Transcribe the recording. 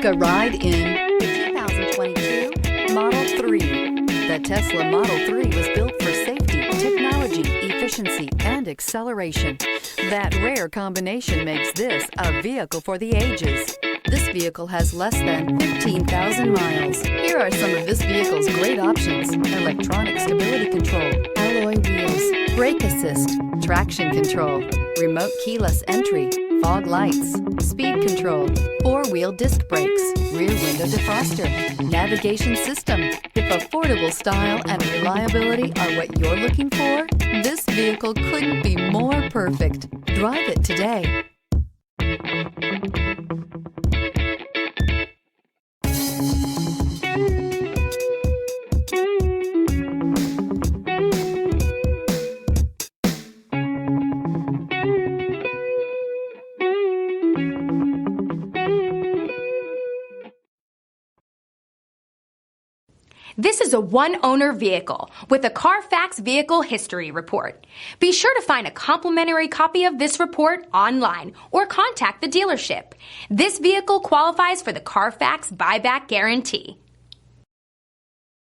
Take a ride in the 2022 Model 3. The Tesla Model 3 was built for safety, technology, efficiency, and acceleration. That rare combination makes this a vehicle for the ages. This vehicle has less than 15,000 miles. Here are some of this vehicle's great options: electronic stability control, alloy wheels, brake assist, traction control, remote keyless entry, fog lights, speed control, four-wheel disc brakes, rear window defroster, navigation system. If affordable style and reliability are what you're looking for, this vehicle couldn't be more perfect. Drive it today. This is a one-owner vehicle with a CARFAX Vehicle History Report. Be sure to find a complimentary copy of this report online or contact the dealership. This vehicle qualifies for the CARFAX Buyback Guarantee.